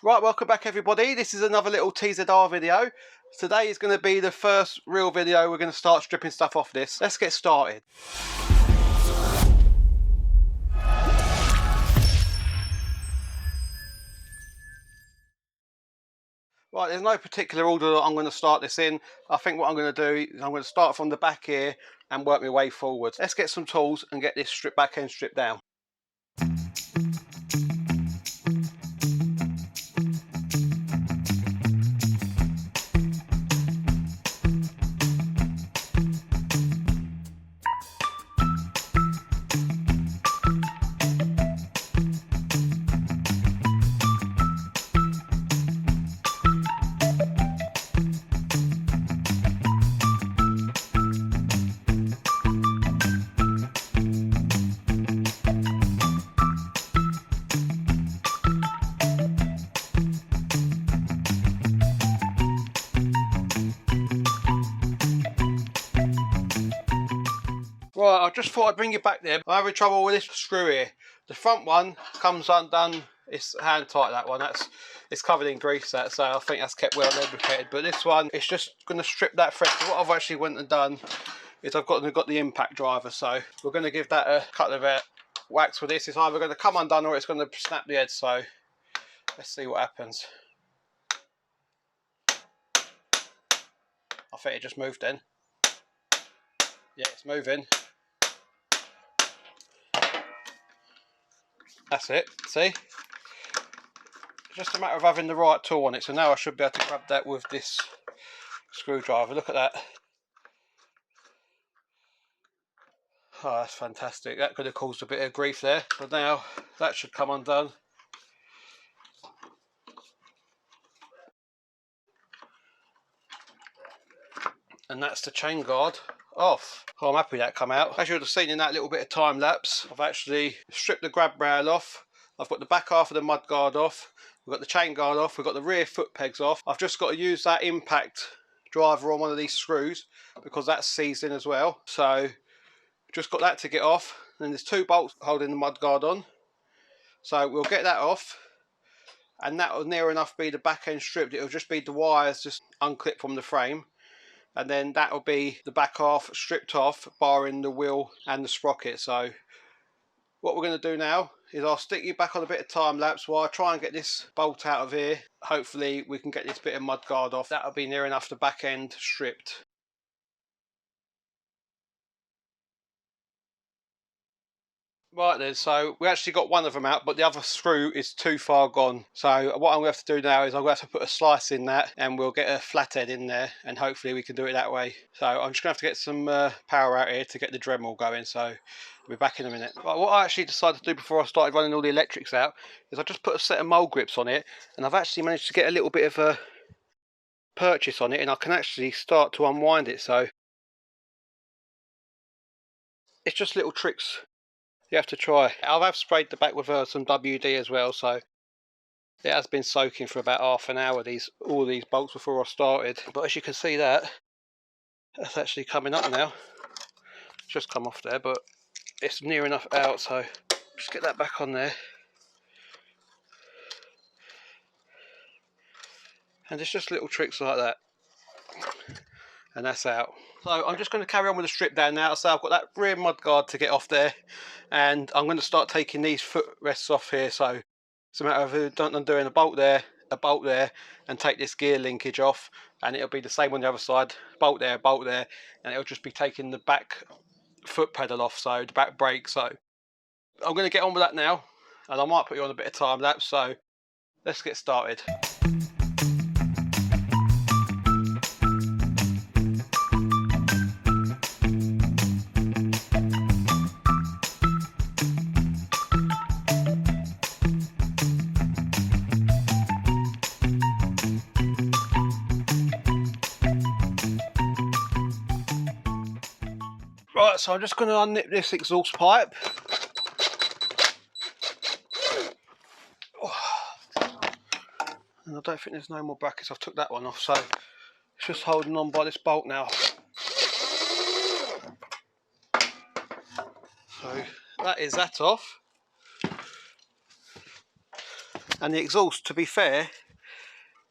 Right, welcome back everybody. This is another little TZR video. Today is going to be the first real video we're going to start stripping stuff off this. Let's get started. Right, there's no particular order that I'm going to start this in. I think what I'm going to do is I'm going to start from the back here and work my way forward. Let's get some tools and get this back end stripped down. Right, I just thought I'd bring you back there. I'm having trouble with this screw here. The front one comes undone. It's hand tight, that one. It's covered in grease, that, so I think that's kept well lubricated. But this one, it's just going to strip that thread. So what I've actually went and done is I've got the impact driver. So we're going to give that a couple of whacks with this. It's either going to come undone or it's going to snap the edge. So let's see what happens. I think it just moved then. Yeah, it's moving. That's it, see? It's just a matter of having the right tool on it. So now I should be able to grab that with this screwdriver. Look at that. Oh, that's fantastic. That could have caused a bit of grief there, but now that should come undone. And that's the chain guard off. Oh, I'm happy that come out. As you would have seen in that little bit of time lapse, I've actually stripped the grab rail off. I've got the back half of the mud guard off. We've got the chain guard off. We've got the rear foot pegs off. I've just got to use that impact driver on one of these screws because that's seized in as well. So just got that to get off. Then there's two bolts holding the mud guard on. So we'll get that off. And that will near enough be the back end stripped. It'll just be the wires just unclipped from the frame. And then that will be the back half stripped off, barring the wheel and the sprocket. So what we're going to do now is I'll stick you back on a bit of time lapse while I try and get this bolt out of here. Hopefully we can get this bit of mud guard off. That'll be near enough the back end stripped. Right then, so we actually got one of them out, but the other screw is too far gone. So what I'm going to have to do now is I'm going to have to put a slice in that and we'll get a flathead in there and hopefully we can do it that way. So I'm just going to have to get some power out here to get the Dremel going, so I'll be back in a minute. Right, what I actually decided to do before I started running all the electrics out is I just put a set of mole grips on it, and I've actually managed to get a little bit of a purchase on it and I can actually start to unwind it. So it's just little tricks you have to try. I have sprayed the back with some WD as well, so it has been soaking for about half an hour, all these bolts before I started. But as you can see, that's actually coming up now. It's just come off there, but it's near enough out, so just get that back on there. And it's just little tricks like that. And that's out. So I'm just going to carry on with the strip down now. So I've got that rear mud guard to get off there, and I'm going to start taking these foot rests off here. So it's a matter of undoing a bolt there, and take this gear linkage off, and it'll be the same on the other side. Bolt there, and it'll just be taking the back foot pedal off, so the back brake. So I'm going to get on with that now, and I might put you on a bit of time lapse. So let's get started. Right, so I'm just going to unnip this exhaust pipe. And I don't think there's no more brackets. I've took that one off, so it's just holding on by this bolt now. So that is that off. And the exhaust, to be fair,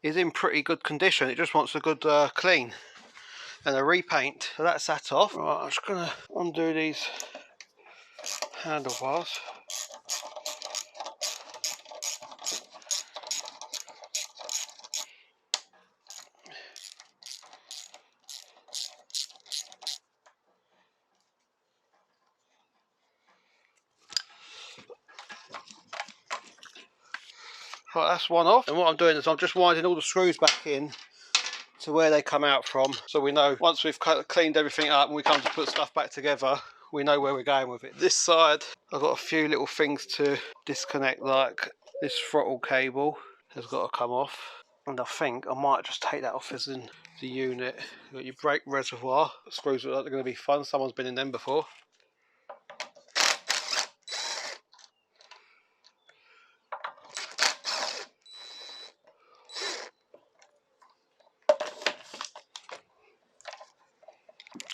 is in pretty good condition. It just wants a good clean and a repaint. So that's that off. Right, I'm just going to undo these handlebars. Right, that's one off. And what I'm doing is I'm just winding all the screws back in to where they come out from, so we know once we've cleaned everything up and we come to put stuff back together, we know where we're going with it. This side, I've got a few little things to disconnect, like this throttle cable has got to come off, and I think I might just take that off as in the unit. You've got your brake reservoir. Screws are going to be fun, someone's been in them before.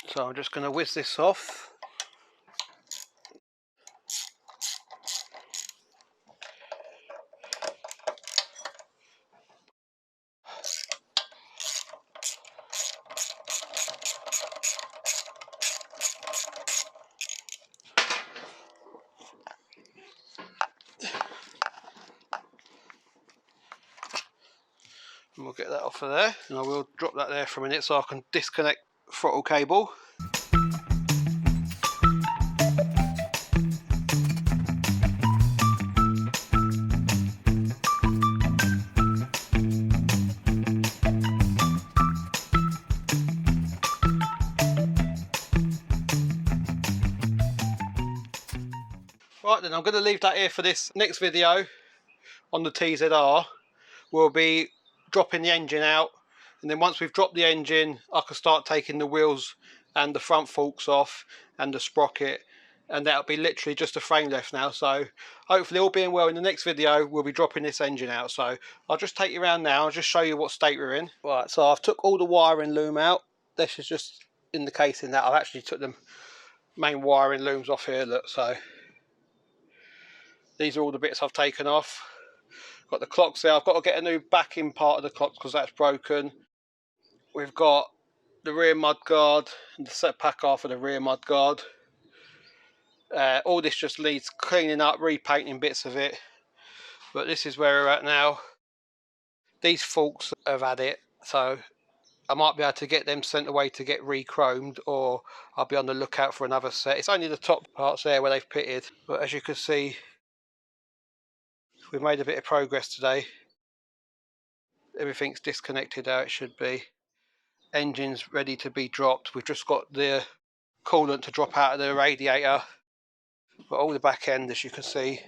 So I'm just going to whiz this off. And we'll get that off of there, and I will drop that there for a minute so I can disconnect throttle cable. Right then, I'm going to leave that here for this next video on the TZR. We'll be dropping the engine out, and then once we've dropped the engine, I can start taking the wheels and the front forks off and the sprocket, and that'll be literally just a frame left now. So hopefully, all being well, in the next video we'll be dropping this engine out. So I'll just take you around now, I'll just show you what state we're in. Right, so I've took all the wiring loom out. This is just indicating that I've actually took the main wiring looms off here, look. So these are all the bits I've taken off. Got the clocks there. I've got to get a new backing part of the clocks because that's broken. We've got the rear mudguard and the set pack half of the rear mudguard. All this just needs cleaning up, repainting bits of it. But this is where we're at now. These forks have had it, so I might be able to get them sent away to get re-chromed, or I'll be on the lookout for another set. It's only the top parts there where they've pitted, but as you can see, we've made a bit of progress today. Everything's disconnected how it should be. Engine's ready to be dropped. We've just got the coolant to drop out of the radiator, but all the back end, as you can see,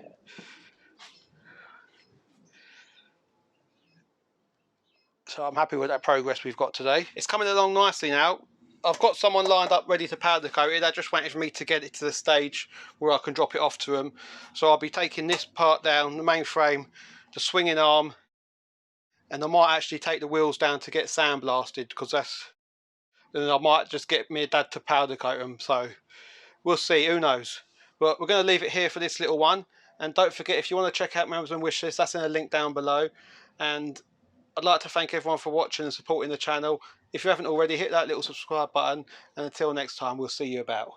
so I'm happy with that progress we've got today. It's coming along nicely now. I've got someone lined up ready to powder coat it. They're just waiting for me to get it to the stage where I can drop it off to them. So I'll be taking this part down, the main frame, the swinging arm, and I might actually take the wheels down to get sandblasted, because then I might just get me and Dad to powder coat them. So we'll see, who knows. But we're going to leave it here for this little one. And don't forget, if you want to check out my Amazon wishlist, that's in a link down below. And I'd like to thank everyone for watching and supporting the channel. If you haven't already, hit that little subscribe button. And until next time, we'll see you about.